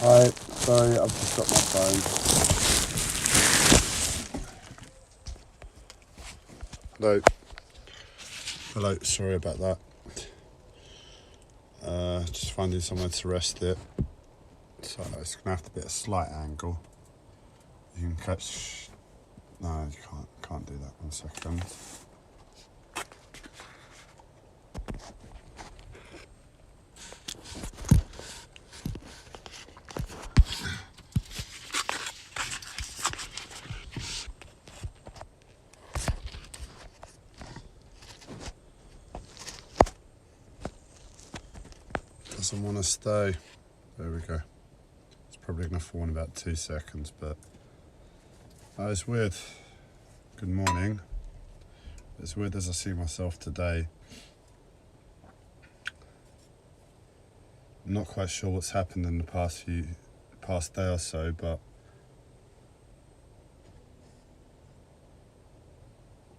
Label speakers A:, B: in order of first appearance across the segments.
A: Hi, sorry, I've just got my phone. Hello. Hello, sorry about that. Just finding somewhere to rest it. So it's gonna have to be at a slight angle. You can catch. No, you can't do that. 1 second. Doesn't want to stay. There we go. It's probably gonna fall in about 2 seconds, but it's weird. Good morning. As weird as I see myself today, I'm not quite sure what's happened in the past day or so, but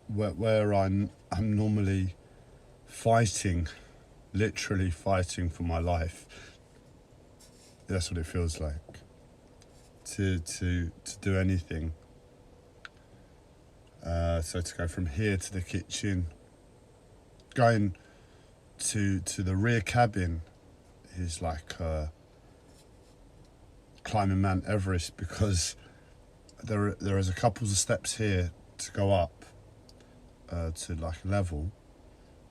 A: where I'm normally fighting, literally fighting for my life. That's what it feels like. To do anything. So to go from here to the kitchen, going to the rear cabin is like climbing Mount Everest, because there is a couple of steps here to go up to like a level,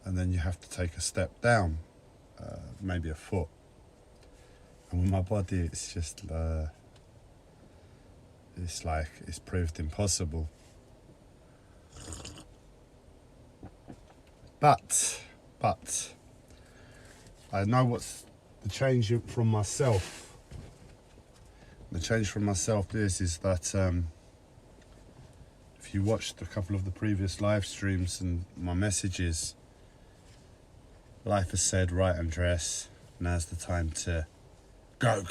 A: and then you have to take a step down, maybe a foot. And with my body, it's just it's proved impossible. But I know what's the change from myself. The change from myself is that if you watched a couple of the previous live streams and my messages, life has said, right, Andreas, now's the time to go.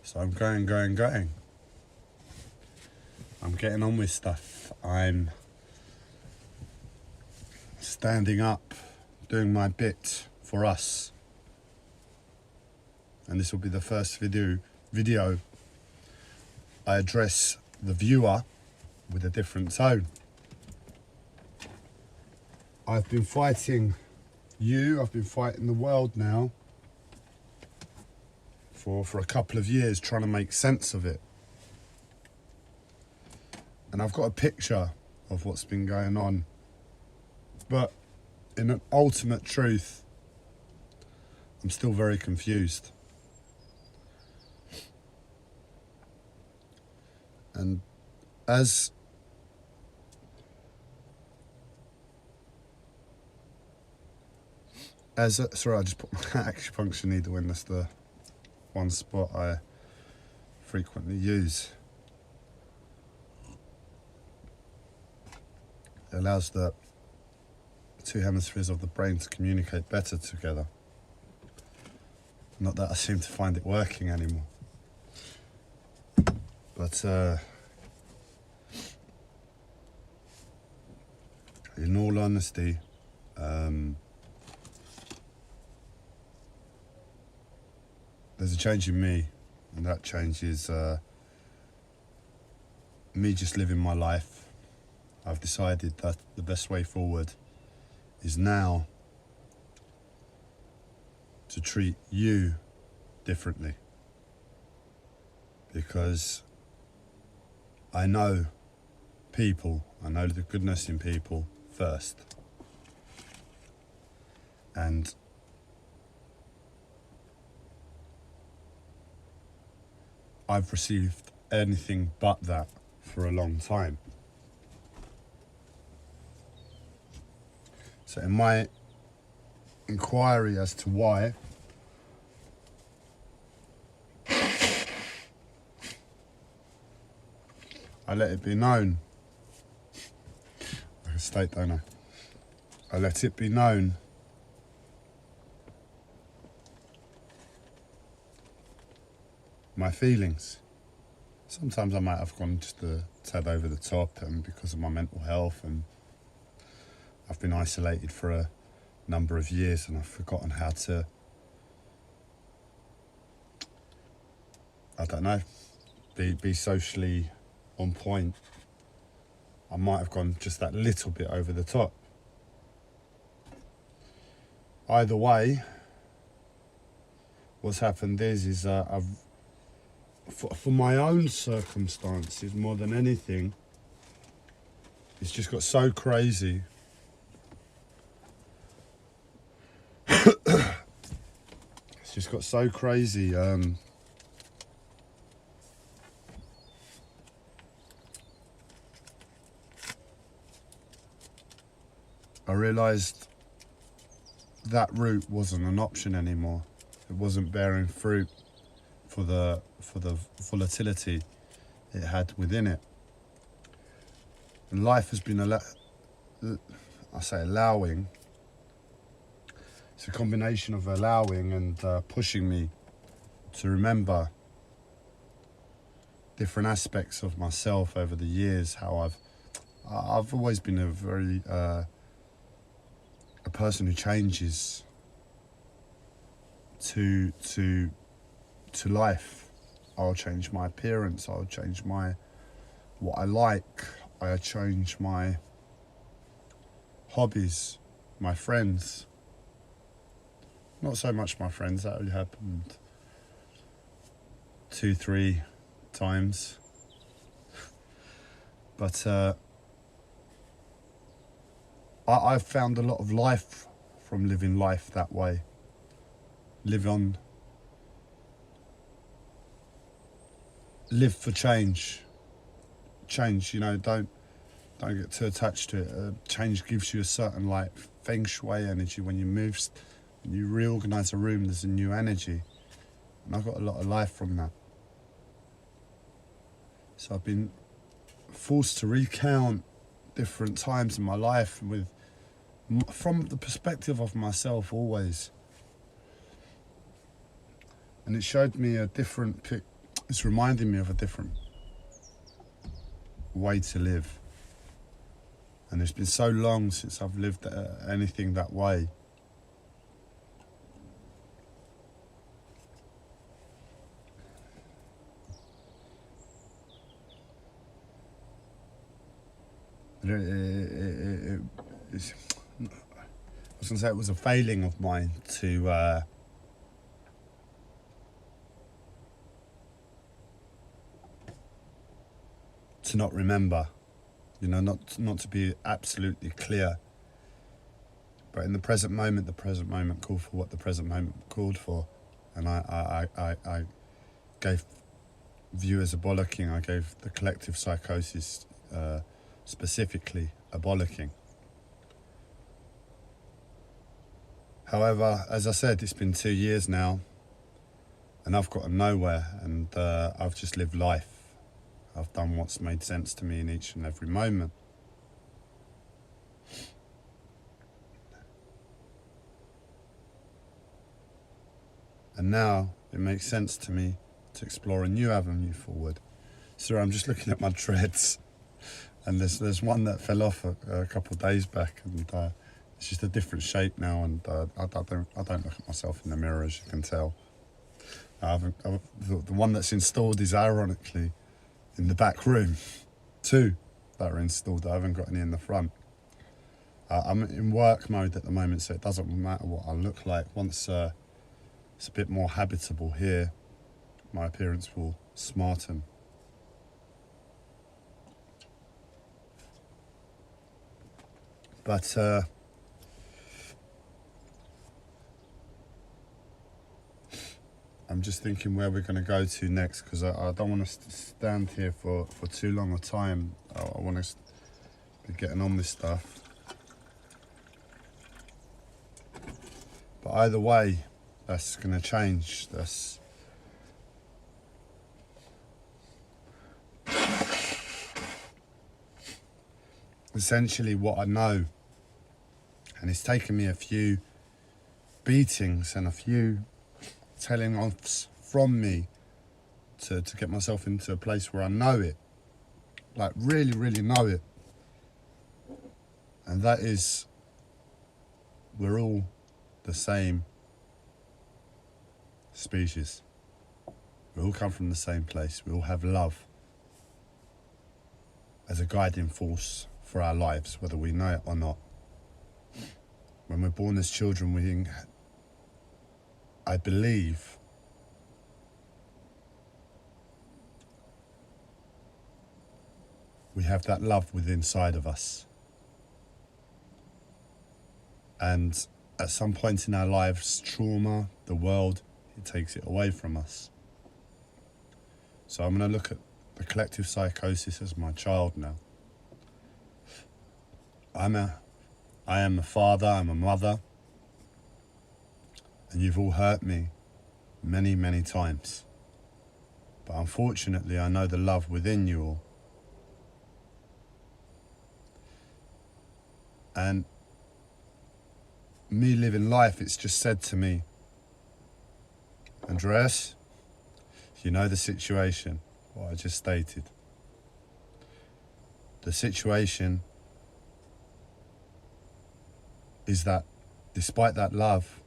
A: So I'm going. I'm getting on with stuff. I'm standing up, doing my bit for us. And this will be the first video I address the viewer with a different tone. I've been fighting I've been fighting the world now for a couple of years, trying to make sense of it. And I've got a picture of what's been going on. But in an ultimate truth, I'm still very confused. And sorry, I just put my acupuncture needle in. That's the one spot I frequently use. It allows the two hemispheres of the brain to communicate better together. Not that I seem to find it working anymore. But in all honesty, there's a change in me, and that change is me just living my life. I've decided that the best way forward is now to treat you differently, because I know people, I know the goodness in people first, and I've received anything but that for a long time. So in my inquiry as to why, I let it be known, like a state donor, I let it be known my feelings. Sometimes I might have gone just a tad over the top, and because of my mental health, and I've been isolated for a number of years, and I've forgotten how to I don't know, be socially on point, I might have gone just that little bit over the top. Either way, what's happened is I've, for my own circumstances more than anything, it's just got so crazy. It's just got so crazy. I realised that route wasn't an option anymore. It wasn't bearing fruit for the volatility it had within it. And life has been allowing. It's a combination of allowing and pushing me to remember different aspects of myself over the years. How I've always been a person who changes to life. I'll change my appearance, I'll change what I like, I change my hobbies, my friends. Not so much my friends, that only happened 2-3 times. But I've found a lot of life from living life that way. Live for change. Change, don't get too attached to it. Change gives you a certain feng shui energy. When you move, when you reorganize a room, there's a new energy. And I got a lot of life from that. So I've been forced to recount different times in my life from the perspective of myself always. And it showed me a different it's reminding me of a different way to live. And it's been so long since I've lived anything that way. I was going to say it was a failing of mine to not remember, not to be absolutely clear. But in the present moment called for what the present moment called for, and I gave viewers a bollocking. I gave the collective psychosis specifically a bollocking. However, as I said, it's been 2 years now, and I've gotten nowhere, and I've just lived life. I've done what's made sense to me in each and every moment. And now it makes sense to me to explore a new avenue forward. So I'm just looking at my dreads, and there's one that fell off a couple of days back, and it's just a different shape now, and I don't look at myself in the mirror, as you can tell. The one that's installed is ironically in the back room. 2 that are installed. I haven't got any in the front. I'm in work mode at the moment, so it doesn't matter what I look like. Once it's a bit more habitable here, my appearance will smarten. But I'm just thinking where we're going to go to next, because I don't want to stand here for too long a time. I want to be getting on with stuff. But either way, that's going to change. That's essentially what I know. And it's taken me a few beatings and a few telling offs from me to get myself into a place where I know it, like really, really know it. And that is, we're all the same species. We all come from the same place. We all have love as a guiding force for our lives, whether we know it or not. When we're born as children, I believe, we have that love within inside of us. And at some point in our lives, trauma, the world, it takes it away from us. So I'm going to look at the collective psychosis as my child now. I am a father, I'm a mother, and you've all hurt me many, many times. But unfortunately, I know the love within you all. And me living life, it's just said to me, Andreas, you know the situation, what I just stated. The situation is that despite that love,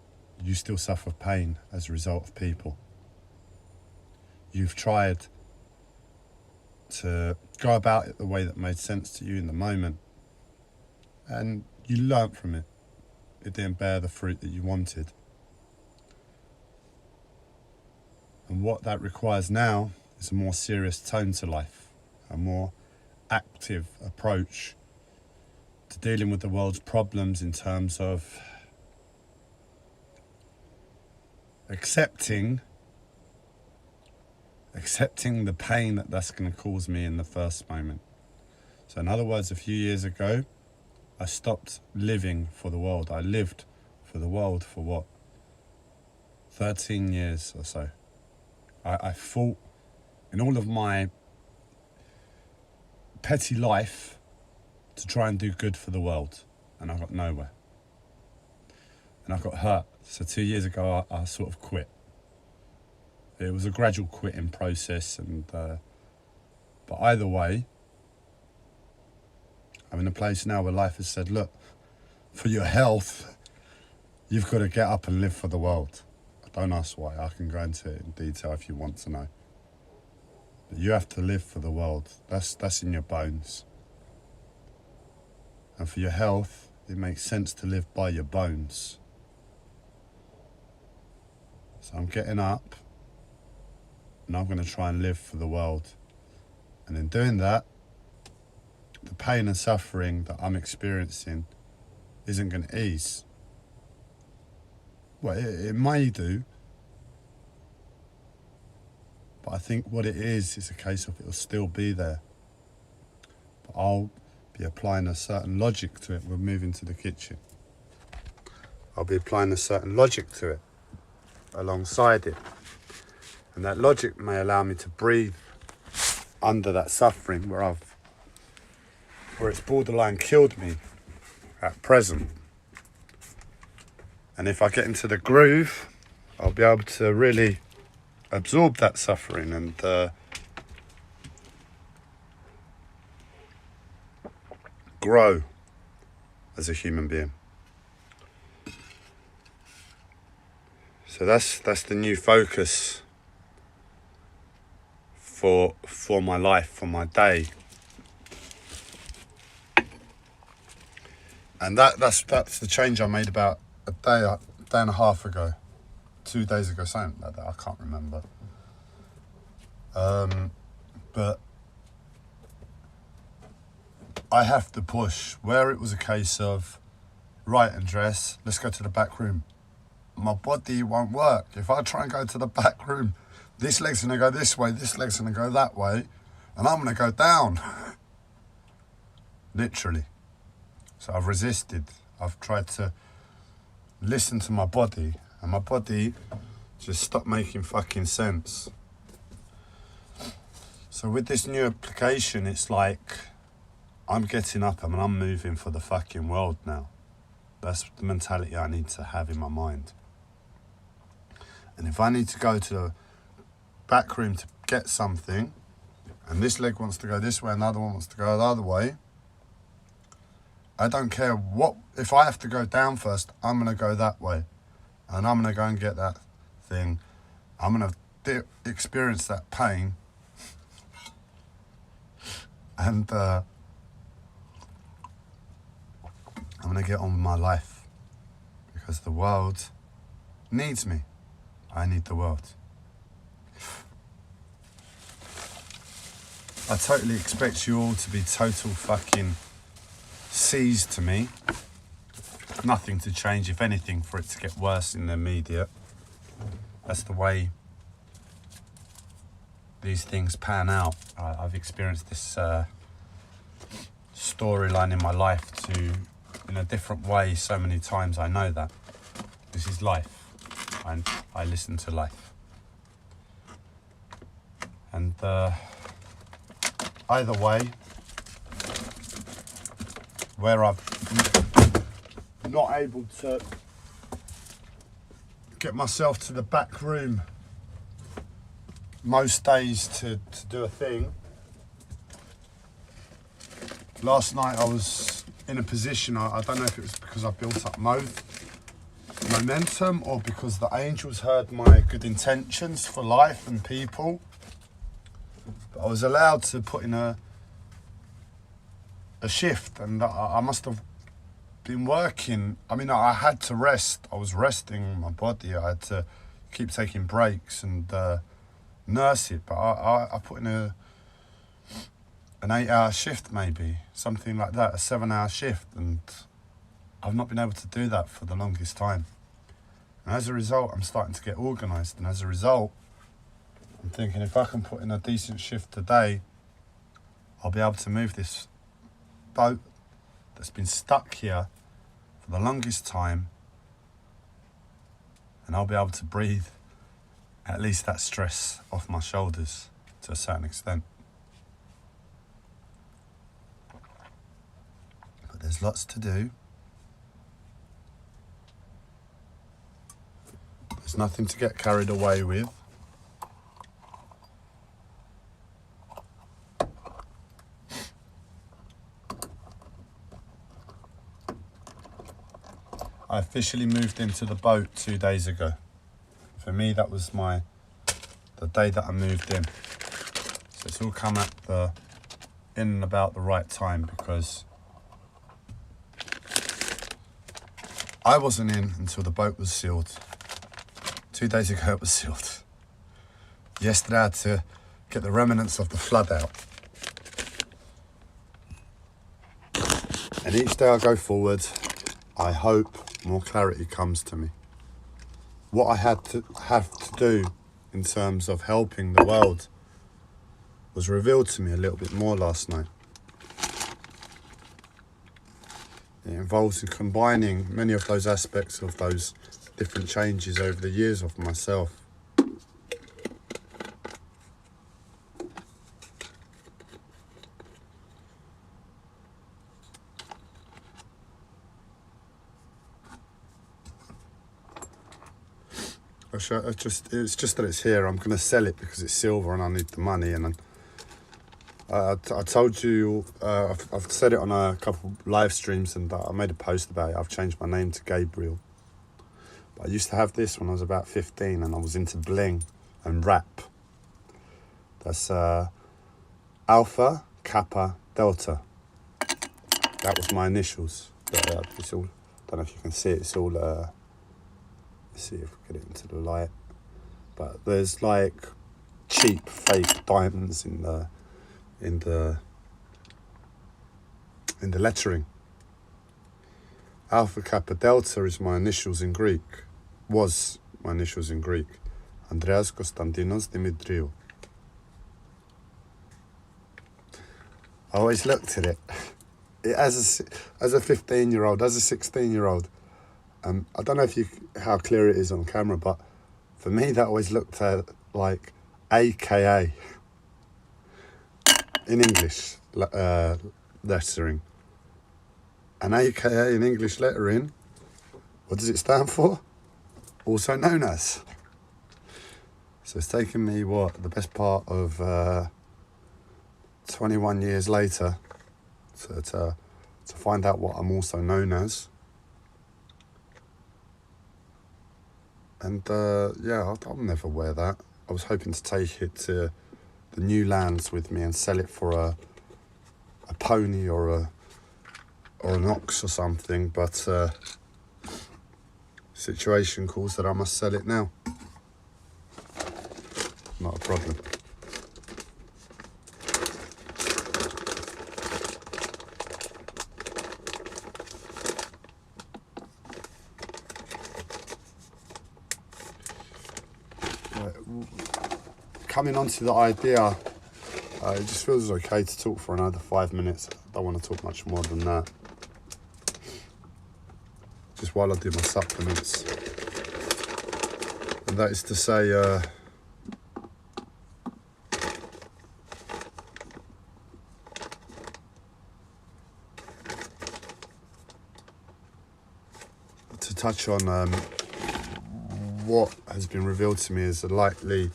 A: you still suffer pain as a result of people. You've tried to go about it the way that made sense to you in the moment, and you learnt from it. It didn't bear the fruit that you wanted. And what that requires now is a more serious tone to life, a more active approach to dealing with the world's problems in terms of accepting the pain that that's going to cause me in the first moment. So in other words, a few years ago, I stopped living for the world. I lived for the world for what? 13 years or so. I fought in all of my petty life to try and do good for the world, and I got nowhere. And I got hurt. So 2 years ago, I sort of quit. It was a gradual quitting process, and but either way, I'm in a place now where life has said, look, for your health, you've got to get up and live for the world. Don't ask why, I can go into it in detail if you want to know. But you have to live for the world. That's in your bones. And for your health, it makes sense to live by your bones. So I'm getting up, and I'm going to try and live for the world. And in doing that, the pain and suffering that I'm experiencing isn't going to ease. Well, it may do, but I think what it is a case of it'll still be there. But I'll be applying a certain logic to it. We're moving to the kitchen. I'll be applying a certain logic to it alongside it. And that logic may allow me to breathe under that suffering where it's borderline killed me at present. And if I get into the groove, I'll be able to really absorb that suffering and grow as a human being. So that's the new focus for my life, for my day. And that's the change I made about a day and a half ago, 2 days ago, something like that. I can't remember. But I have to push. Where it was a case of, right, Andres, let's go to the back room. My body won't work. If I try and go to the back room, this leg's going to go this way, this leg's going to go that way, and I'm going to go down. Literally. So I've resisted. I've tried to listen to my body, and my body just stopped making fucking sense. So with this new application, it's like I'm getting up and I'm moving for the fucking world now. That's the mentality I need to have in my mind. And if I need to go to the back room to get something, and this leg wants to go this way and the other one wants to go the other way, I don't care what. If I have to go down first, I'm going to go that way. And I'm going to go and get that thing. I'm going to experience that pain, and I'm gonna get on with my life, because the world needs me. I need the world. I totally expect you all to be total fucking C's to me. Nothing to change, if anything, for it to get worse in the media. That's the way these things pan out. I've experienced this storyline in my life in a different way so many times. I know that. This is life. And I listen to life. And either way, where I've not able to get myself to the back room most days to do a thing. Last night I was in a position, I don't know if it was because I built up momentum or because the angels heard my good intentions for life and people. But I was allowed to put in a shift, and I must have been working. I mean, I had to rest. I was resting my body. I had to keep taking breaks and nurse it. But I put in an 8-hour shift, maybe something like that, a 7-hour shift, and I've not been able to do that for the longest time. And as a result, I'm starting to get organised. And as a result, I'm thinking if I can put in a decent shift today, I'll be able to move this boat that's been stuck here for the longest time, and I'll be able to breathe at least that stress off my shoulders to a certain extent. But there's lots to do. There's nothing to get carried away with. I officially moved into the boat 2 days ago. For me, that was the day that I moved in. So it's all come at in and about the right time, because I wasn't in until the boat was sealed. 2 days ago it was sealed. Yesterday I had to get the remnants of the flood out. And each day I go forward, I hope more clarity comes to me. What I have to do in terms of helping the world was revealed to me a little bit more last night. It involves combining many of those aspects of those different changes over the years of myself. It's just that it's here. I'm going to sell it because it's silver and I need the money. And I told you, I've said it on a couple live streams, and I made a post about it. I've changed my name to Gabriel. But I used to have this when I was about 15, and I was into bling and rap. That's Alpha, Kappa, Delta. That was my initials. But, it's all, don't know if you can see it. It's all. Let's see if we get it into the light. But there's like cheap, fake diamonds in the lettering. Alpha, Kappa, Delta is my initials in Greek. Was my initials in Greek. Andreas Konstantinos Dimitriou. I always looked at it. As a 15-year-old, as a 16-year-old. I don't know how clear it is on camera, but for me that always looked like AKA in English lettering. An AKA in English lettering, what does it stand for? Also known as. So it's taken me, the best part of 21 years later to find out what I'm also known as. And I'll never wear that. I was hoping to take it to the new lands with me and sell it for a pony or an ox or something, but situation calls that I must sell it now. Not a problem. Coming on to the idea, it just feels okay to talk for another 5 minutes. I don't want to talk much more than that. Just while I do my supplements. And that is to say, to touch on what has been revealed to me as a likely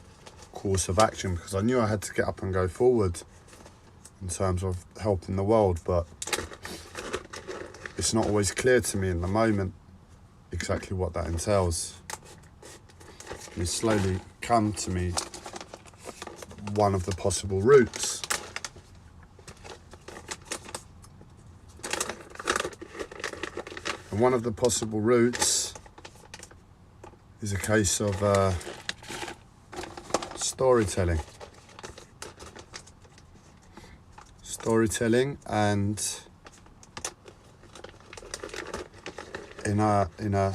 A: course of action, because I knew I had to get up and go forward in terms of helping the world, but it's not always clear to me in the moment exactly what that entails. And it's slowly come to me one of the possible routes. And one of the possible routes is a case of storytelling. And in a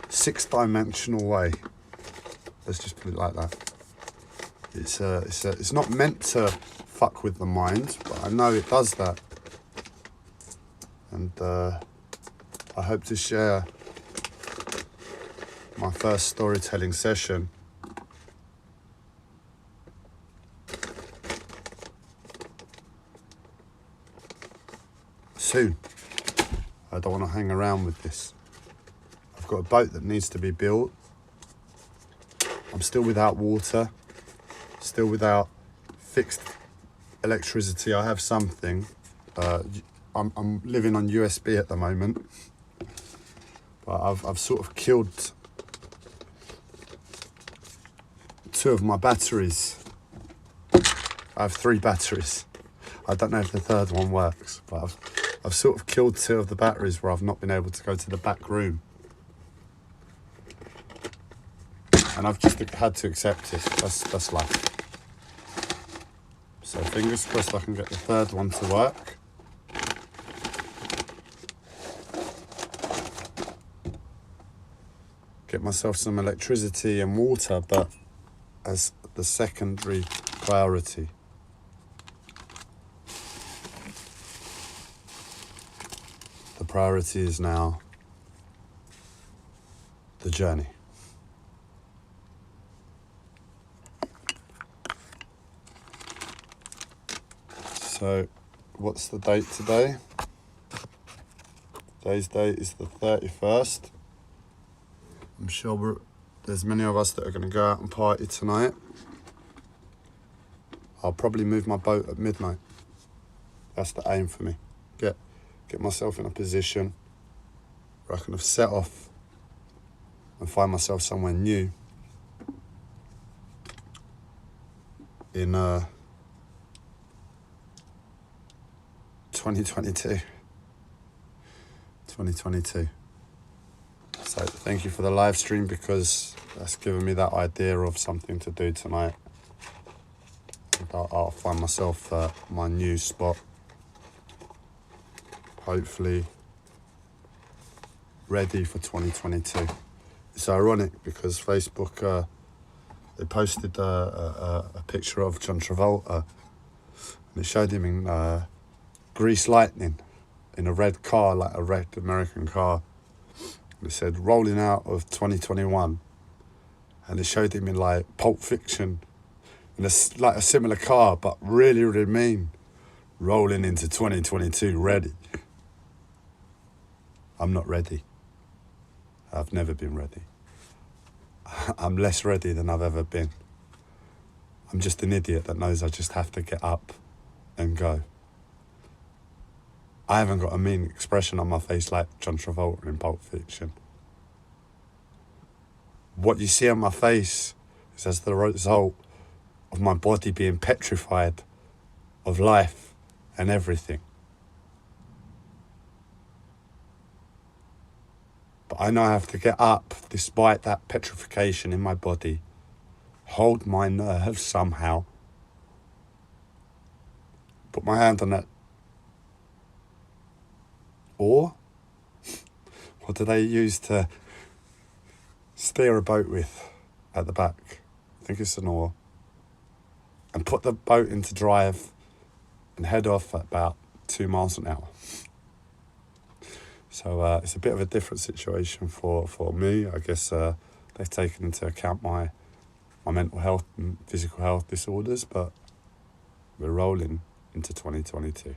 A: six-dimensional way. Let's just put it like that. It's not meant to fuck with the mind, but I know it does that. And I hope to share my first storytelling session soon. I don't want to hang around with this. I've got a boat that needs to be built. I'm still without water, still without fixed electricity. I have something. I'm living on USB at the moment, but I've sort of killed 2 of my batteries. I have 3 batteries. I don't know if the third one works, but I've sort of killed 2 of the batteries where I've not been able to go to the back room. And I've just had to accept it. That's life. So fingers crossed I can get the third one to work. Get myself some electricity and water, but as the secondary priority. The priority is now the journey. So, what's the date today? Today's date is the 31st. I'm sure there's many of us that are going to go out and party tonight. I'll probably move my boat at midnight. That's the aim for me. Get myself in a position where I can have set off and find myself somewhere new in 2022. So thank you for the live stream, because that's given me that idea of something to do tonight. I'll find myself my new spot. Hopefully ready for 2022. It's ironic because Facebook, they posted a picture of John Travolta, and it showed him in Grease Lightning in a red car, like a red American car. And it said rolling out of 2021, and it showed him in like Pulp Fiction in like a similar car, but really, really mean, rolling into 2022 ready. I'm not ready. I've never been ready. I'm less ready than I've ever been. I'm just an idiot that knows I just have to get up and go. I haven't got a mean expression on my face like John Travolta in Pulp Fiction. What you see on my face is as the result of my body being petrified of life and everything. But I know I have to get up despite that petrification in my body, hold my nerves somehow, put my hand on that oar. What do they use to steer a boat with at the back? I think it's an oar. And put the boat into drive and head off at about 2 miles an hour. So it's a bit of a different situation for me. I guess they've taken into account my mental health and physical health disorders, but we're rolling into 2022.